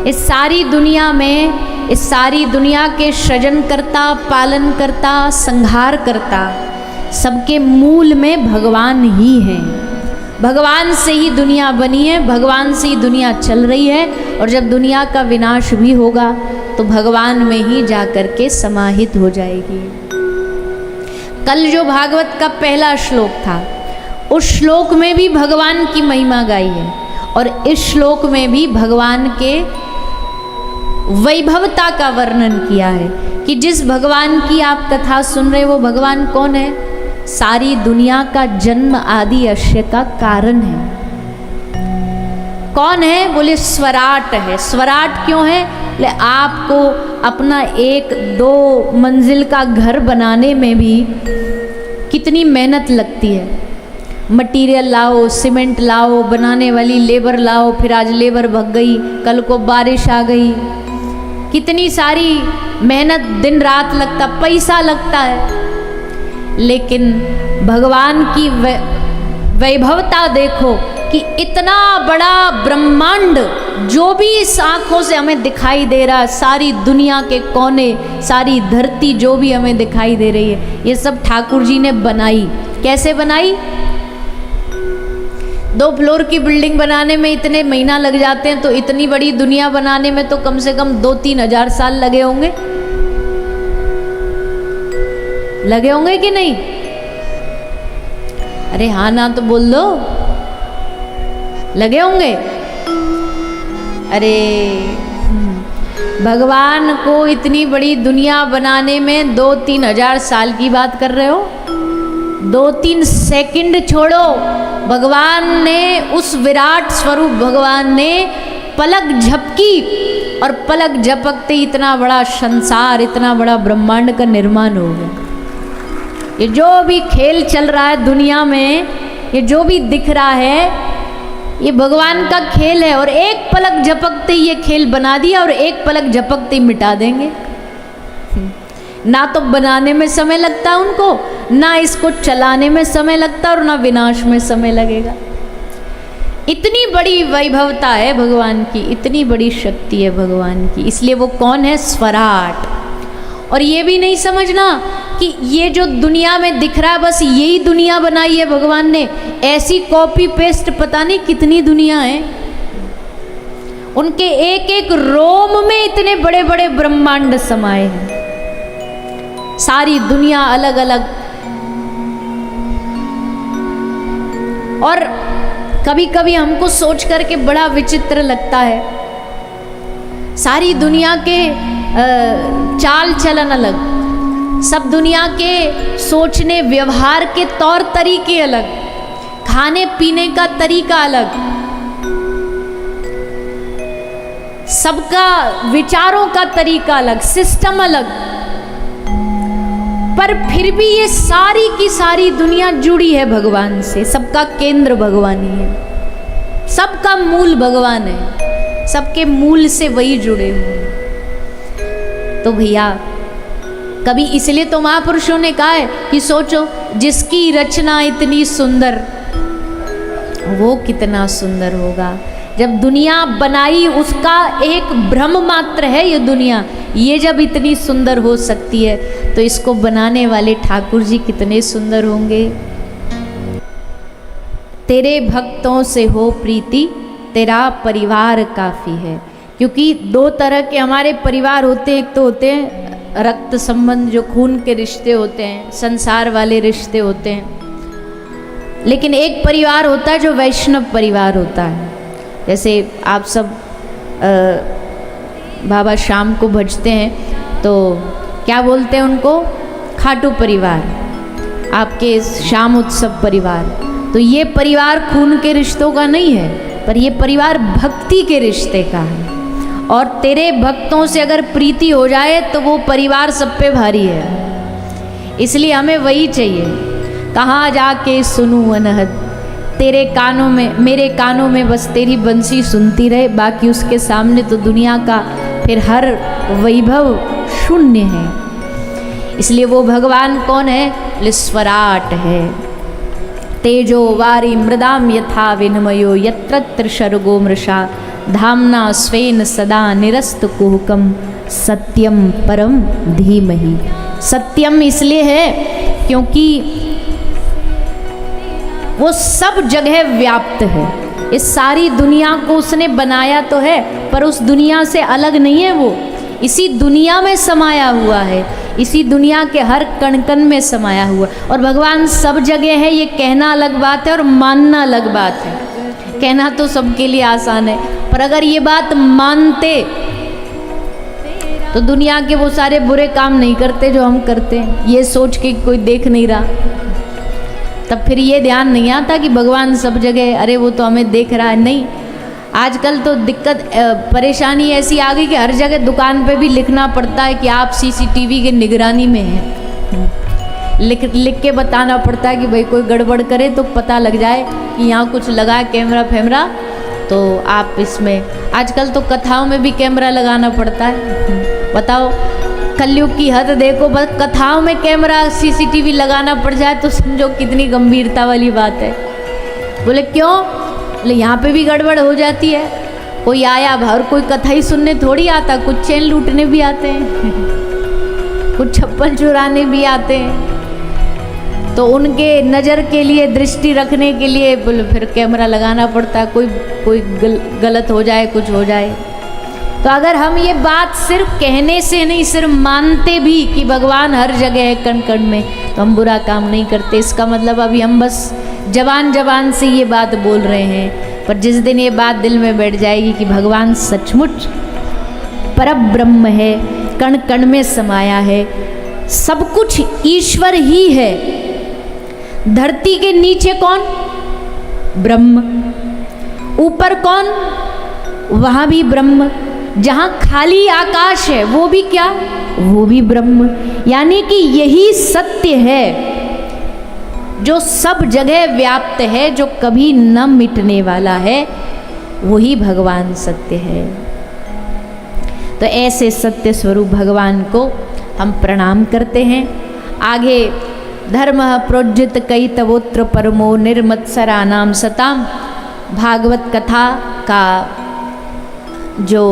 इस सारी दुनिया में, इस सारी दुनिया के सृजन करता, पालन करता, संहार करता, सबके मूल में भगवान ही हैं। भगवान से ही दुनिया बनी है, भगवान से ही दुनिया चल रही है, और जब दुनिया का विनाश भी होगा तो भगवान में ही जाकर के समाहित हो जाएगी। कल जो भागवत का पहला श्लोक था, उस श्लोक में भी भगवान की महिमा गाई है, और इस श्लोक में भी भगवान के वैभवता का वर्णन किया है कि जिस भगवान की आप कथा सुन रहे वो भगवान कौन है? सारी दुनिया का जन्म आदि आश्य का कारण है। कौन है? बोले स्वराट है। स्वराट क्यों है? बोले आपको अपना 1-2 मंजिल का घर बनाने में भी कितनी मेहनत लगती है। मटीरियल लाओ, सीमेंट लाओ, बनाने वाली लेबर लाओ, फिर आज लेबर भग गई, कल को बारिश आ गई, कितनी सारी मेहनत, दिन रात लगता, पैसा लगता है। लेकिन भगवान की वैभवता देखो कि इतना बड़ा ब्रह्मांड जो भी इस आँखों से हमें दिखाई दे रहा है, सारी दुनिया के कोने, सारी धरती जो भी हमें दिखाई दे रही है, ये सब ठाकुर जी ने बनाई। कैसे बनाई? 2 फ्लोर की बिल्डिंग बनाने में इतने महीना लग जाते हैं, तो इतनी बड़ी दुनिया बनाने में तो कम से कम 2-3 हजार साल लगे होंगे। लगे होंगे कि नहीं? अरे हाँ ना तो बोल दो, लगे होंगे। अरे भगवान को इतनी बड़ी दुनिया बनाने में 2-3 हजार साल की बात कर रहे हो? 2-3 सेकंड छोड़ो, भगवान ने, उस विराट स्वरूप भगवान ने पलक झपकी, और पलक झपकते इतना बड़ा संसार, इतना बड़ा ब्रह्मांड का निर्माण हो गया। ये जो भी खेल चल रहा है दुनिया में, ये जो भी दिख रहा है, ये भगवान का खेल है, और एक पलक झपकते ये खेल बना दिया, और एक पलक झपकते मिटा देंगे। ना तो बनाने में समय लगता उनको, ना इसको चलाने में समय लगता, और ना विनाश में समय लगेगा। इतनी बड़ी वैभवता है भगवान की, इतनी बड़ी शक्ति है भगवान की। इसलिए वो कौन है? स्वराट। और ये भी नहीं समझना कि ये जो दुनिया में दिख रहा है बस यही दुनिया बनाई है भगवान ने। ऐसी कॉपी पेस्ट पता नहीं कितनी दुनिया है। उनके एक एक रोम में इतने बड़े बड़े ब्रह्मांड समाये हैं। सारी दुनिया अलग अलग। और कभी कभी हमको सोच करके बड़ा विचित्र लगता है, सारी दुनिया के चाल चलन अलग, सब दुनिया के सोचने व्यवहार के तौर तरीके अलग, खाने पीने का तरीका अलग, सबका विचारों का तरीका अलग, सिस्टम अलग, पर फिर भी ये सारी की सारी दुनिया जुड़ी है भगवान से। सबका केंद्र भगवान ही है, सबका मूल भगवान है, सबके मूल से वही जुड़े हुए हैं। तो भैया कभी इसलिए तो महापुरुषों ने कहा है कि सोचो जिसकी रचना इतनी सुंदर, वो कितना सुंदर होगा। जब दुनिया बनाई उसका एक भ्रम मात्र है ये दुनिया, ये जब इतनी सुंदर हो सकती है तो इसको बनाने वाले ठाकुर जी कितने सुंदर होंगे। तेरे भक्तों से हो प्रीति, तेरा परिवार काफ़ी है। क्योंकि 2 तरह के हमारे परिवार होते हैं। एक तो होते हैं रक्त संबंध, जो खून के रिश्ते होते हैं, संसार वाले रिश्ते होते हैं। लेकिन एक परिवार होता है जो वैष्णव परिवार होता है। जैसे आप सब बाबा शाम को भजते हैं तो क्या बोलते हैं उनको? खाटू परिवार, आपके शाम उत्सव परिवार। तो ये परिवार खून के रिश्तों का नहीं है, पर ये परिवार भक्ति के रिश्ते का है। और तेरे भक्तों से अगर प्रीति हो जाए तो वो परिवार सब पे भारी है। इसलिए हमें वही चाहिए। कहाँ जाके सुनूं अनहद, तेरे कानों में, मेरे कानों में बस तेरी बंसी सुनती रहे, बाकी उसके सामने तो दुनिया का फिर हर वैभव शून्य है। इसलिए वो भगवान कौन है? स्वराट है। तेजो वारी मृदाम यथा विनिमयो यत्र सर्गो मृषा धामना स्वेन सदा निरस्त कुहकम सत्यम परम धीमहि। सत्यम इसलिए है क्योंकि वो सब जगह व्याप्त है। इस सारी दुनिया को उसने बनाया तो है, पर उस दुनिया से अलग नहीं है, वो इसी दुनिया में समाया हुआ है, इसी दुनिया के हर कण कण में समाया हुआ। और भगवान सब जगह है, ये कहना अलग बात है और मानना अलग बात है। कहना तो सबके लिए आसान है, पर अगर ये बात मानते तो दुनिया के वो सारे बुरे काम नहीं करते जो हम करते हैं, ये सोच के कोई देख नहीं रहा। तब फिर ये ध्यान नहीं आता कि भगवान सब जगह, अरे वो तो हमें देख रहा है। नहीं, आजकल तो दिक्कत परेशानी ऐसी आ गई कि हर जगह दुकान पे भी लिखना पड़ता है कि आप सीसीटीवी के निगरानी में हैं। लिख के बताना पड़ता है कि भाई कोई गड़बड़ करे तो पता लग जाए कि यहाँ कुछ लगा है कैमरा फैमरा, तो आप इसमें। आजकल तो कथाओं में भी कैमरा लगाना पड़ता है। बताओ, कलयुग की हद देखो, बस कथाओं में कैमरा सीसीटीवी लगाना पड़ जाए तो समझो कितनी गंभीरता वाली बात है। बोले क्यों? बोले यहाँ पे भी गड़बड़ हो जाती है। कोई आया, हर कोई कथा ही सुनने थोड़ी आता, कुछ चैन लूटने भी आते हैं कुछ छप्पन चुराने भी आते हैं, तो उनके नज़र के लिए, दृष्टि रखने के लिए बोले फिर कैमरा लगाना पड़ता है। कोई गलत हो जाए, कुछ हो जाए। तो अगर हम ये बात सिर्फ कहने से नहीं, सिर्फ मानते भी कि भगवान हर जगह है कण कण में, तो हम बुरा काम नहीं करते। इसका मतलब अभी हम बस जबान से ये बात बोल रहे हैं, पर जिस दिन ये बात दिल में बैठ जाएगी कि भगवान सचमुच परब्रह्म है, कण कण में समाया है, सब कुछ ईश्वर ही है। धरती के नीचे कौन? ब्रह्म। ऊपर कौन? वहाँ भी ब्रह्म। जहाँ खाली आकाश है वो भी क्या? वो भी ब्रह्म। यानी कि यही सत्य है जो सब जगह व्याप्त है, जो कभी न मिटने वाला है, वही भगवान सत्य है। तो ऐसे सत्य स्वरूप भगवान को हम प्रणाम करते हैं। आगे धर्म प्रोज्जित कई तवोत्र परमो निर्मत्सरा नाम सताम, भागवत कथा का जो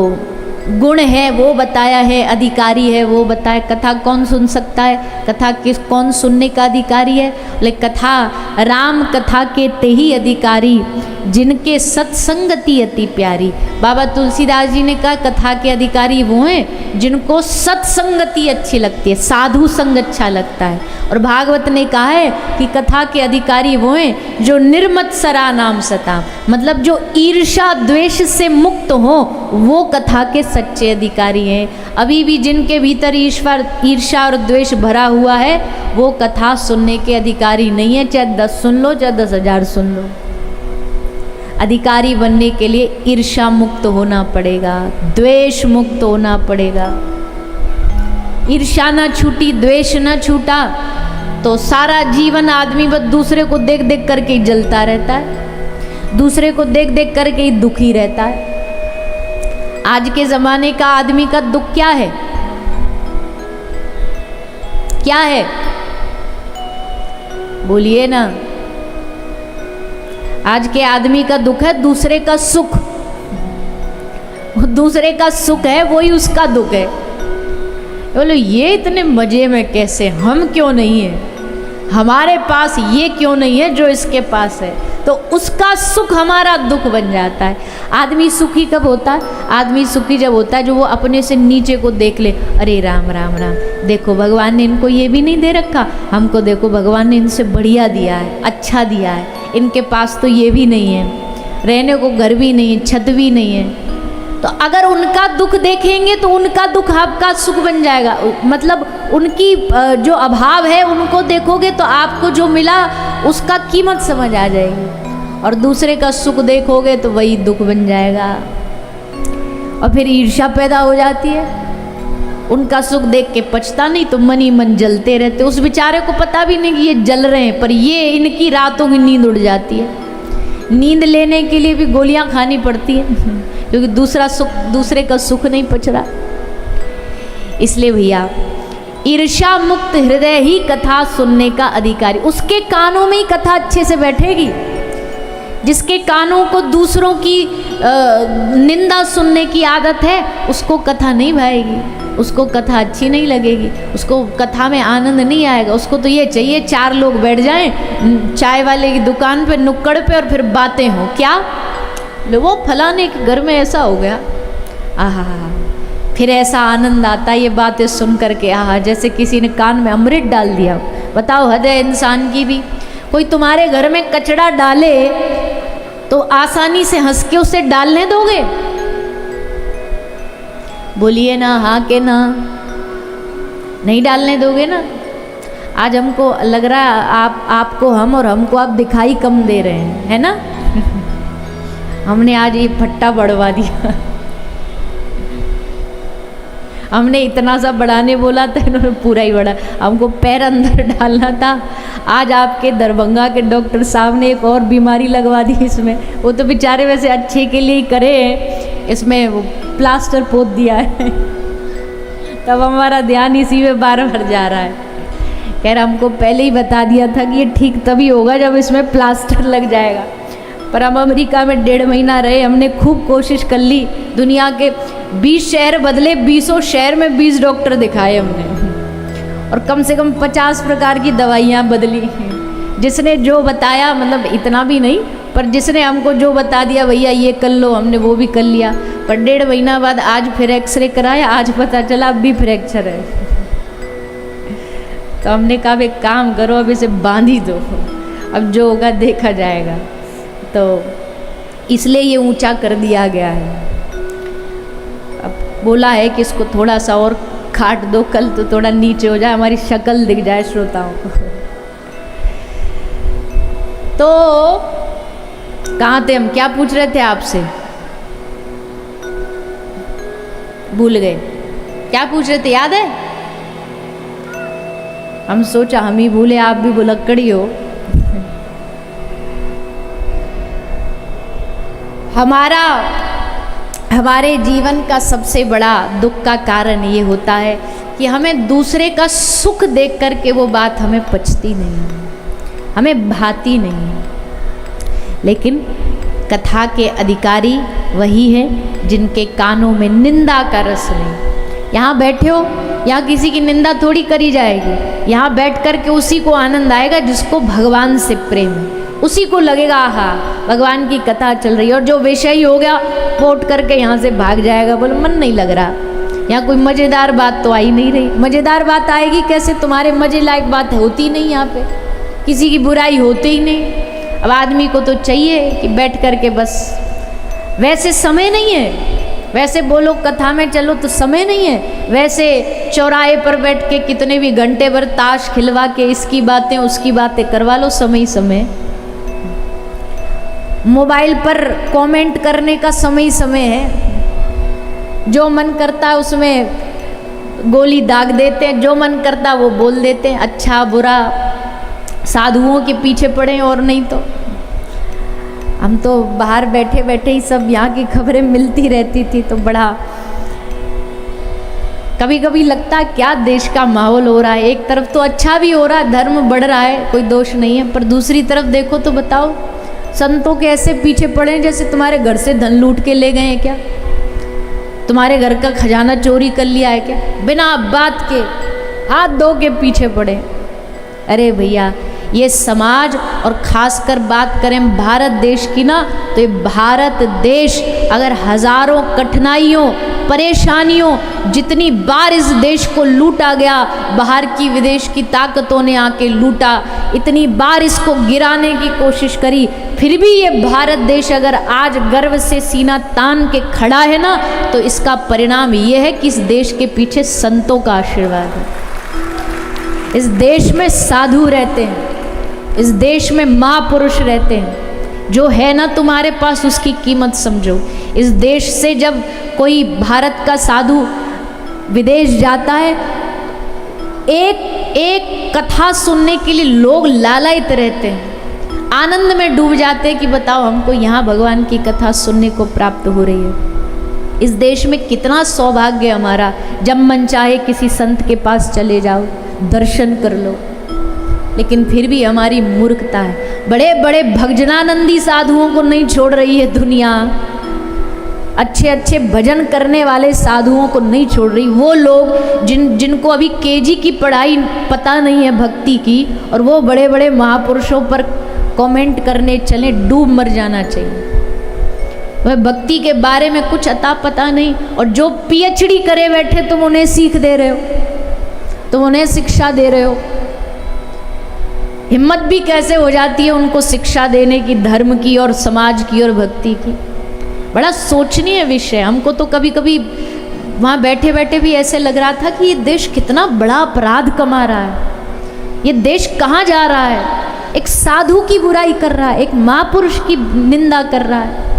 गुण है वो बताया है, अधिकारी है वो बताया। कथा कौन सुन सकता है? कथा कौन सुनने का अधिकारी है? लेकिन कथा राम कथा के ते ही अधिकारी, जिनके सत्संगति अति प्यारी। बाबा तुलसीदास जी ने कहा कथा के अधिकारी वो हैं जिनको सत्संगति अच्छी लगती है, साधु संग अच्छा लगता है। और भागवत ने कहा है कि कथा के अधिकारी वो हैं जो निर्मत्सरा नाम सताम, मतलब जो ईर्षा द्वेष से मुक्त हो, वो कथा के सच्चे अधिकारी हैं। अभी भी जिनके भीतर ईर्षा और द्वेष भरा हुआ है, वो कथा सुनने के अधिकारी नहीं है, चाहे 10 सुन लो, चाहे 10,000 सुन लो। अधिकारी बनने के लिए ईर्षा मुक्त होना पड़ेगा, द्वेष मुक्त होना पड़ेगा। ईर्षा ना छूटी, द्वेष ना छूटा, तो सारा जीवन आदमी बस दूसरे को देख देख करके ही जलता रहता है, दूसरे को देख देख करके ही दुखी रहता है। आज के ज़माने का आदमी का दुख क्या है? क्या है? बोलिए ना। आज के आदमी का दुख है दूसरे का सुख। दूसरे का सुख है वही उसका दुख है। बोलो ये इतने मजे में कैसे, हम क्यों नहीं है, हमारे पास ये क्यों नहीं है जो इसके पास है, तो उसका सुख हमारा दुख बन जाता है। आदमी सुखी कब होता है? आदमी सुखी जब होता है जो वो अपने से नीचे को देख ले, अरे राम राम राम, देखो भगवान ने इनको ये भी नहीं दे रखा, हमको देखो भगवान ने इनसे बढ़िया दिया है, अच्छा दिया है, इनके पास तो ये भी नहीं है, रहने को घर भी नहीं है, छत भी नहीं है। तो अगर उनका दुख देखेंगे तो उनका दुख आपका सुख बन जाएगा। मतलब उनकी जो अभाव है उनको देखोगे तो आपको जो मिला उसका कीमत समझ आ जाएगी, और दूसरे का सुख देखोगे तो वही दुख बन जाएगा, और फिर ईर्ष्या पैदा हो जाती है। उनका सुख देख के पछता नहीं तो मन ही मन जलते रहते। उस बेचारे को पता भी नहीं कि ये जल रहे हैं, पर ये इनकी रातों की नींद उड़ जाती है। नींद लेने के लिए भी गोलियां खानी पड़ती है क्योंकि दूसरे का सुख नहीं पच रहा। इसलिए भैया ईर्ष्या मुक्त हृदय ही कथा सुनने का अधिकारी, उसके कानों में ही कथा अच्छे से बैठेगी। जिसके कानों को दूसरों की निंदा सुनने की आदत है, उसको कथा नहीं भाएगी, उसको कथा अच्छी नहीं लगेगी, उसको कथा में आनंद नहीं आएगा। उसको तो ये चाहिए 4 लोग बैठ जाएं चाय वाले की दुकान पे नुक्कड़ पे और फिर बातें हों। क्या वो फलाने के घर में ऐसा हो गया, आहा, फिर ऐसा आनंद आता है ये बातें सुन करके, आहा, जैसे किसी ने कान में अमृत डाल दिया। बताओ, हद है इंसान की भी। कोई तुम्हारे घर में कचड़ा डाले तो आसानी से हंस के उसे डालने दोगे? बोलिए ना, हाँ के ना, नहीं डालने दोगे ना। आज हमको लग रहा है आपको हम और हमको आप दिखाई कम दे रहे हैं, है ना। हमने आज ये फट्टा बढ़वा दिया। हमने इतना सा बढ़ाने बोला था, इन्होंने पूरा ही बढ़ा। हमको पैर अंदर डालना था। आज आपके दरभंगा के डॉक्टर साहब ने एक और बीमारी लगवा दी इसमें। वो तो बेचारे वैसे अच्छे के लिए ही करे हैं, इसमें वो प्लास्टर पोत दिया है। तब हमारा ध्यान इसी में बार बार जा रहा है। खैर, हमको पहले ही बता दिया था कि ये ठीक तभी होगा जब इसमें प्लास्टर लग जाएगा। पर हम अमेरिका में 1.5 महीना रहे, हमने खूब कोशिश कर ली। दुनिया के 20 शहर बदले, 20 शहर में 20 डॉक्टर दिखाए हमने, और कम से कम 50 प्रकार की दवाइयाँ बदली। जिसने जो बताया, मतलब इतना भी नहीं, पर जिसने हमको जो बता दिया भैया ये कर लो, हमने वो भी कर लिया। पर 1.5 महीना बाद आज फिर एक्सरे कराया, आज पता चला अब भी फ्रैक्चर है। तो हमने कहा एक काम करो, अब इसे बांध ही दो, अब जो होगा देखा जाएगा। तो इसलिए ये ऊंचा कर दिया गया है। अब बोला है कि इसको थोड़ा सा और काट दो, कल तो थोड़ा नीचे हो जाए, हमारी शक्ल दिख जाए श्रोताओं को। तो कहाँ थे हम, क्या पूछ रहे थे आपसे? भूल गए। क्या पूछ रहे थे, याद है? हम सोचा हम ही भूले, आप भी भुलक्कड़ी हो। हमारे जीवन का सबसे बड़ा दुख का कारण ये होता है कि हमें दूसरे का सुख देख कर के वो बात हमें पचती नहीं, हमें भाती नहीं। लेकिन कथा के अधिकारी वही है जिनके कानों में निंदा का रस नहीं। यहाँ बैठे हो, यहाँ किसी की निंदा थोड़ी करी जाएगी। यहाँ बैठ कर के उसी को आनंद आएगा जिसको भगवान से प्रेम है, उसी को लगेगा हाँ भगवान की कथा चल रही है। और जो विषयी हो गया पोट करके यहाँ से भाग जाएगा, बोले मन नहीं लग रहा, यहाँ कोई मज़ेदार बात तो आई नहीं रही। मज़ेदार बात आएगी कैसे, तुम्हारे मज़े लायक बात होती नहीं, यहाँ पे किसी की बुराई होती ही नहीं। अब आदमी को तो चाहिए कि बैठ करके बस, वैसे समय नहीं है, वैसे बोलो कथा में चलो तो समय नहीं है, वैसे चौराहे पर बैठ के कितने भी घंटे भर ताश खिलवा के इसकी बातें उसकी बातें करवा लो, समय समय। मोबाइल पर कमेंट करने का समय समय है, जो मन करता है उसमें गोली दाग देते हैं, जो मन करता वो बोल देते हैं, अच्छा बुरा साधुओं के पीछे पड़े और नहीं तो। हम तो बाहर बैठे बैठे ही सब यहाँ की खबरें मिलती रहती थी, तो बड़ा कभी कभी लगता क्या देश का माहौल हो रहा है। एक तरफ तो अच्छा भी हो रहा है, धर्म बढ़ रहा है, कोई दोष नहीं है, पर दूसरी तरफ देखो तो बताओ, संतों के ऐसे पीछे पड़े हैं जैसे तुम्हारे घर से धन लूट के ले गए हैं क्या, तुम्हारे घर का खजाना चोरी कर लिया है क्या, बिना बात के हाथ धो के पीछे पड़े। अरे भैया, ये समाज, और ख़ासकर बात करें भारत देश की ना, तो ये भारत देश अगर हज़ारों कठिनाइयों परेशानियों, जितनी बार इस देश को लूटा गया, बाहर की विदेश की ताकतों ने आके लूटा, इतनी बार इसको गिराने की कोशिश करी, फिर भी ये भारत देश अगर आज गर्व से सीना तान के खड़ा है ना, तो इसका परिणाम ये है कि इस देश के पीछे संतों का आशीर्वाद है। इस देश में साधु रहते हैं, इस देश में महापुरुष रहते हैं। जो है ना तुम्हारे पास उसकी कीमत समझो। इस देश से जब कोई भारत का साधु विदेश जाता है, एक एक कथा सुनने के लिए लोग लालायित रहते हैं, आनंद में डूब जाते हैं कि बताओ हमको यहाँ भगवान की कथा सुनने को प्राप्त हो रही है। इस देश में कितना सौभाग्य हमारा, जब मन चाहे किसी संत के पास चले जाओ, दर्शन कर लो। लेकिन फिर भी हमारी मूर्खता है। बड़े बड़े भजनानंदी साधुओं को नहीं छोड़ रही है दुनिया, अच्छे अच्छे भजन करने वाले साधुओं को नहीं छोड़ रही। वो लोग जिनको अभी केजी की पढ़ाई पता नहीं है भक्ति की, और वो बड़े बड़े महापुरुषों पर कमेंट करने चले, डूब मर जाना चाहिए। वह भक्ति के बारे में कुछ अता पता नहीं, और जो पीएचडी करे बैठे तुम उन्हें सीख दे रहे हो, तुम उन्हें शिक्षा दे रहे हो। हिम्मत भी कैसे हो जाती है उनको शिक्षा देने की, धर्म की और समाज की और भक्ति की। बड़ा सोचनीय विषय। हमको तो कभी कभी वहाँ बैठे बैठे भी ऐसे लग रहा था कि ये देश कितना बड़ा अपराध कमा रहा है, ये देश कहाँ जा रहा है। एक साधु की बुराई कर रहा है, एक महापुरुष की निंदा कर रहा है।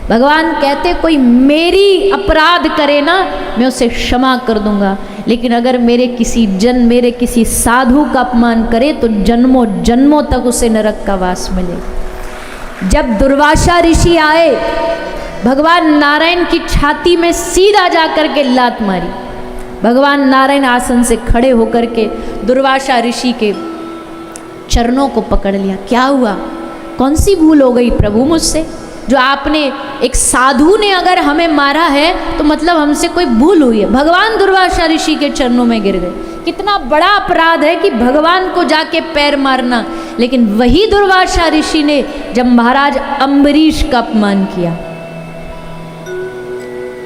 भगवान कहते कोई मेरी अपराध करे ना, मैं उसे क्षमा कर दूंगा, लेकिन अगर मेरे किसी साधु का अपमान करे तो जन्मों जन्मों तक उसे नरक का वास मिले। जब दुर्वासा ऋषि आए, भगवान नारायण की छाती में सीधा जाकर के लात मारी। भगवान नारायण आसन से खड़े होकर के दुर्वासा ऋषि के चरणों को पकड़ लिया। क्या हुआ, कौन सी भूल हो गई प्रभु मुझसे, जो आपने, एक साधु ने अगर हमें मारा है तो मतलब हमसे कोई भूल हुई है। भगवान दुर्वासा ऋषि के चरणों में गिर गए। कितना बड़ा अपराध है कि भगवान को जाके पैर मारना। लेकिन वही दुर्वासा ऋषि ने जब महाराज अम्बरीश का अपमान किया,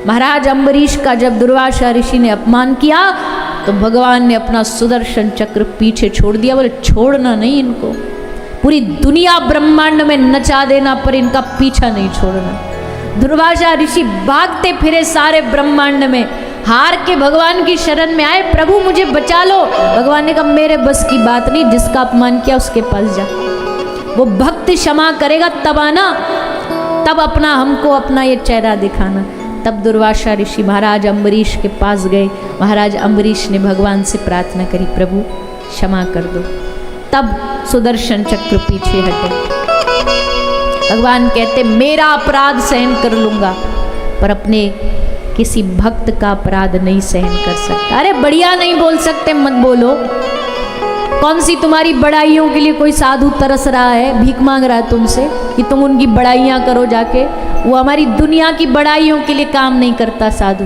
महाराज अम्बरीश का जब दुर्वासा ऋषि ने अपमान किया, तो भगवान ने अपना सुदर्शन चक्र पीछे छोड़ दिया। बोले छोड़ना नहीं इनको, पूरी दुनिया ब्रह्मांड में नचा देना पर इनका पीछा नहीं छोड़ना। दुर्वासा ऋषि भागते फिरे सारे ब्रह्मांड में, हार के भगवान की शरण में आए, प्रभु मुझे बचा लो। भगवान ने कहा मेरे बस की बात नहीं, जिसका अपमान किया उसके पास जा, वो भक्त क्षमा करेगा तब आना, तब अपना हमको अपना ये चेहरा दिखाना। तब दुर्वासा ऋषि महाराज अम्बरीश के पास गए। महाराज अम्बरीश ने भगवान से प्रार्थना करी, प्रभु क्षमा कर दो। तब सुदर्शन चक्र पीछे हटे। भगवान कहते मेरा अपराध सहन कर लूंगा, पर अपने किसी भक्त का अपराध नहीं सहन कर सकता। अरे बढ़िया नहीं बोल सकते, मत बोलो। कौन सी तुम्हारी बड़ाइयों के लिए कोई साधु तरस रहा है, भीख मांग रहा है तुमसे कि तुम उनकी बड़ाइयाँ करो जाके। वो हमारी दुनिया की बड़ाइयों के लिए काम नहीं करता साधु।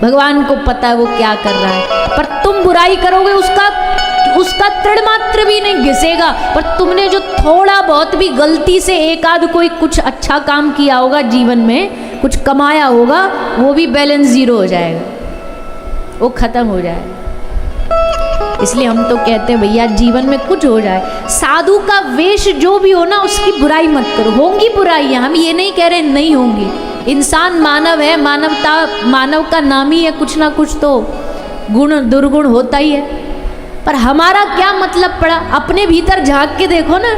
भगवान को पता है वो क्या कर रहा है, पर तुम बुराई करोगे उसका तृण मात्र भी नहीं घिसेगा। पर तुमने जो थोड़ा बहुत भी गलती से एक आध कोई कुछ अच्छा काम किया होगा जीवन में, कुछ कमाया होगा, वो भी बैलेंस जीरो हो जाएगा, वो खत्म हो जाएगा। इसलिए हम तो कहते हैं भैया जीवन में कुछ हो जाए, साधु का वेश जो भी हो ना उसकी बुराई मत करो। होंगी बुराइयां, हम ये नहीं कह रहे नहीं होंगी। इंसान मानव है, मानव का नाम ही है, कुछ ना कुछ तो गुण दुर्गुण होता ही है। पर हमारा क्या मतलब पड़ा, अपने भीतर झांक के देखो ना।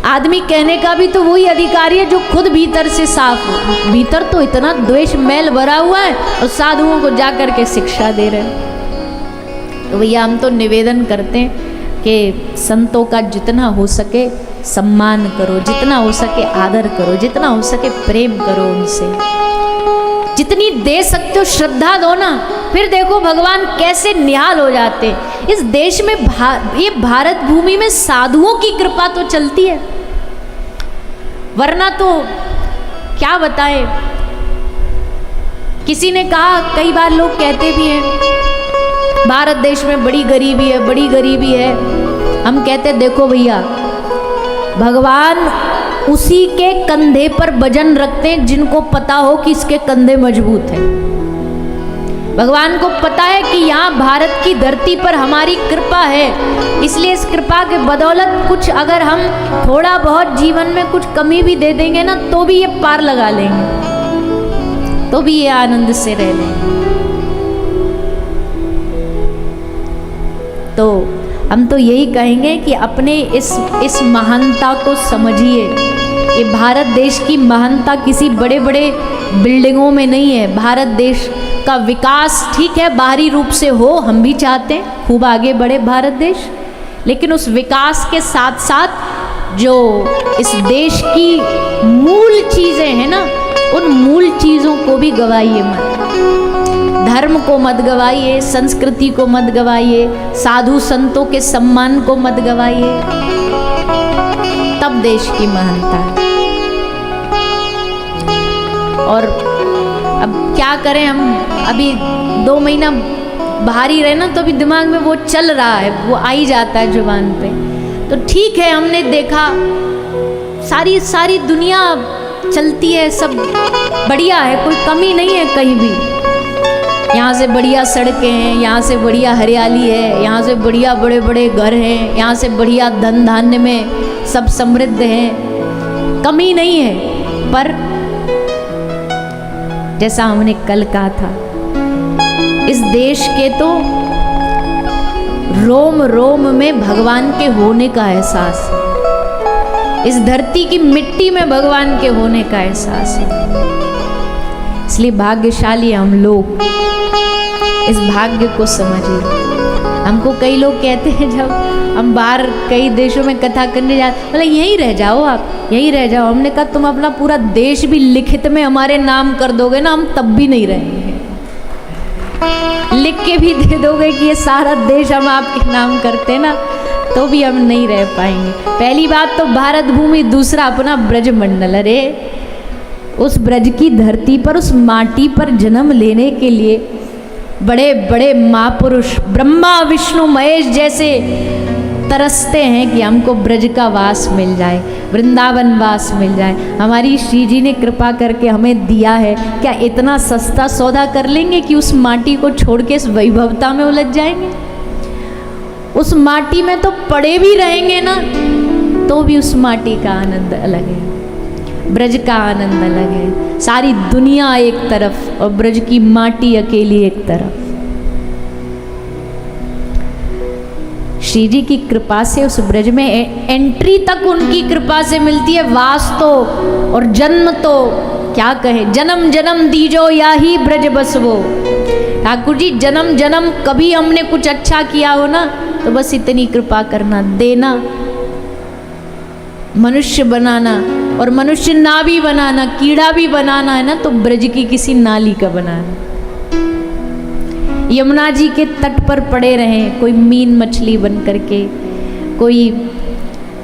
आदमी कहने का भी तो वही अधिकारी है जो खुद भीतर से साफ हो। भीतर तो इतना द्वेष मैल भरा हुआ है और साधुओं को जाकर के शिक्षा दे रहे हैं। तो भैया हम तो निवेदन करते हैं कि संतों का जितना हो सके सम्मान करो, जितना हो सके आदर करो, जितना हो सके प्रेम करो उनसे, जितनी दे सकते हो श्रद्धा दो ना। फिर देखो भगवान कैसे निहाल हो जाते। इस देश में ये भारत भूमि में साधुओं की कृपा तो चलती है, वरना तो क्या बताएं। किसी ने कहा, कई बार लोग कहते भी हैं भारत देश में बड़ी गरीबी है, बड़ी गरीबी है। हम कहते देखो भैया, भगवान उसी के कंधे पर वजन रखते हैं जिनको पता हो कि इसके कंधे मजबूत हैं। भगवान को पता है कि यहाँ भारत की धरती पर हमारी कृपा है, इसलिए इस कृपा के बदौलत कुछ अगर हम थोड़ा बहुत जीवन में कुछ कमी भी दे देंगे ना, तो भी ये पार लगा लेंगे, तो भी ये आनंद से रह लेंगे। तो हम तो यही कहेंगे कि अपने इस महानता को समझिए। ये भारत देश की महानता किसी बड़े बड़े बिल्डिंगों में नहीं है। भारत देश का विकास ठीक है बाहरी रूप से हो, हम भी चाहते हैं खूब आगे बढ़े भारत देश, लेकिन उस विकास के साथ साथ जो इस देश की मूल चीज़ें हैं ना, उन मूल चीज़ों को भी गवाइए मत। धर्म को मत गवाइए, संस्कृति को मत गवाइए, साधु संतों के सम्मान को मत गवाइए, तब देश की महानता है। और अब क्या करें हम, अभी 2 महीना बाहर ही रहे ना, तो अभी दिमाग में वो चल रहा है, वो आ ही जाता है जुबान पे। तो ठीक है, हमने देखा सारी दुनिया चलती है, सब बढ़िया है, कोई कमी नहीं है कहीं भी। यहाँ से बढ़िया सड़कें हैं, यहाँ से बढ़िया हरियाली है, यहाँ से बढ़िया बड़े बड़े घर हैं, यहाँ से बढ़िया धन धान्य में सब समृद्ध हैं, कमी नहीं है। पर जैसा हमने कल कहा था, इस देश के तो रोम रोम में भगवान के होने का एहसास है, इस धरती की मिट्टी में भगवान के होने का एहसास है। इसलिए भाग्यशाली हम लोग, इस भाग्य को समझिए। हमको कई लोग कहते हैं, जब हम बाहर कई देशों में कथा करने जाते, मतलब यहीं रह जाओ, आप यहीं रह जाओ। हमने कहा तुम अपना पूरा देश भी लिखित में हमारे नाम कर दोगे ना, हम तब भी नहीं रहेंगे। लिख के भी दे दोगे कि ये सारा देश हम आपके नाम करते ना, तो भी हम नहीं रह पाएंगे। पहली बात तो भारत भूमि, दूसरा अपना ब्रजमंडल। अरे उस ब्रज की धरती पर, उस माटी पर जन्म लेने के लिए बड़े बड़े महापुरुष ब्रह्मा विष्णु महेश जैसे तरसते हैं कि हमको ब्रज का वास मिल जाए, वृंदावन वास मिल जाए। हमारी श्री जी ने कृपा करके हमें दिया है, क्या इतना सस्ता सौदा कर लेंगे कि उस माटी को छोड़ के इस वैभवता में उलझ जाएंगे? उस माटी में तो पड़े भी रहेंगे ना, तो भी उस माटी का आनंद अलग है, ब्रज का आनंद अलग है। सारी दुनिया एक तरफ और ब्रज की माटी अकेली एक तरफ। श्री जी की कृपा से उस ब्रज में एंट्री तक उनकी कृपा से मिलती है। वास तो और जन्म तो क्या कहे, जन्म जन्म दीजो या ही ब्रज बसवो। ठाकुर जी जन्म जन्म कभी हमने कुछ अच्छा किया हो ना, तो बस इतनी कृपा करना, देना, मनुष्य बनाना, और मनुष्य ना भी बनाना, कीड़ा भी बनाना है ना, तो ब्रज की किसी नाली का बनाना। यमुना जी के तट पर पड़े रहें, कोई मीन मछली बन करके, कोई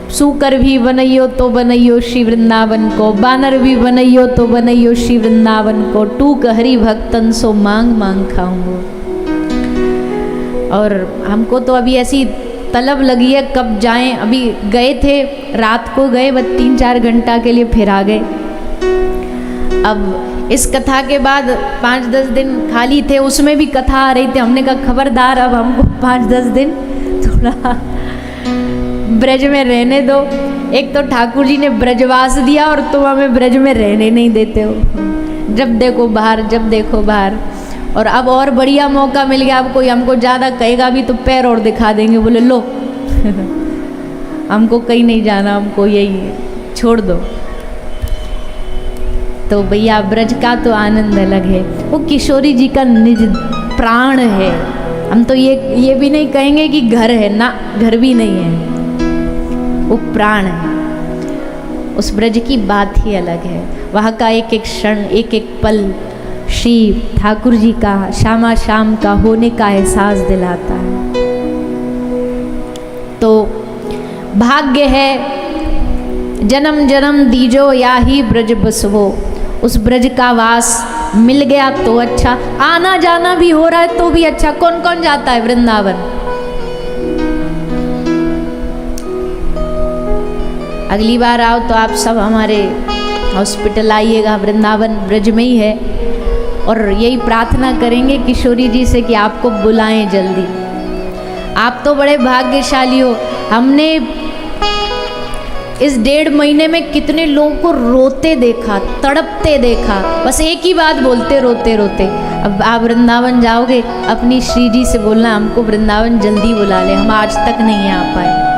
सूकर भी बनइयो तो बनइयो श्री वृंदावन को, बानर भी बनइयो तो बनइयो श्री वृंदावन को, टूक हरि भक्तन सो मांग मांग खाऊंगो। और हमको तो अभी ऐसी तलब लगी है कब जाएं। अभी गए थे, रात को गए, बस 3-4 घंटा के लिए फिर आ गए। अब इस कथा के बाद 5-10 दिन खाली थे, उसमें भी कथा आ रही थी। हमने कहा खबरदार, अब हमको 5-10 दिन थोड़ा ब्रज में रहने दो। एक तो ठाकुर जी ने ब्रजवास दिया और तुम हमें ब्रज में रहने नहीं देते हो, जब देखो बाहर, जब देखो बाहर। और अब और बढ़िया मौका मिल गया, अब कोई हमको ज़्यादा कहेगा भी तो पैर और दिखा देंगे, बोले लो हमको कहीं नहीं जाना, हमको यही छोड़ दो। तो भैया ब्रज का तो आनंद अलग है, वो किशोरी जी का निज प्राण है। हम तो ये भी नहीं कहेंगे कि घर है ना, घर भी नहीं है, वो प्राण है। उस ब्रज की बात ही अलग है। वहाँ का एक एक क्षण, एक एक पल श्री ठाकुर जी का श्यामा श्याम का होने का एहसास दिलाता है। तो भाग्य है, जन्म जन्म दीजो या ही ब्रज बसवो। उस ब्रज का वास मिल गया तो अच्छा, आना जाना भी हो रहा है तो भी अच्छा। कौन कौन जाता है वृंदावन? अगली बार आओ तो आप सब हमारे हॉस्पिटल आइएगा, वृंदावन ब्रज में ही है। और यही प्रार्थना करेंगे किशोरी जी से कि आपको बुलाएं जल्दी। आप तो बड़े भाग्यशाली हो। हमने इस 1.5 महीने में कितने लोगों को रोते देखा, तड़पते देखा, बस एक ही बात बोलते रोते रोते। अब आप वृंदावन जाओगे, अपनी श्री जी से बोलना हमको वृंदावन जल्दी बुला ले, हम आज तक नहीं आ पाए।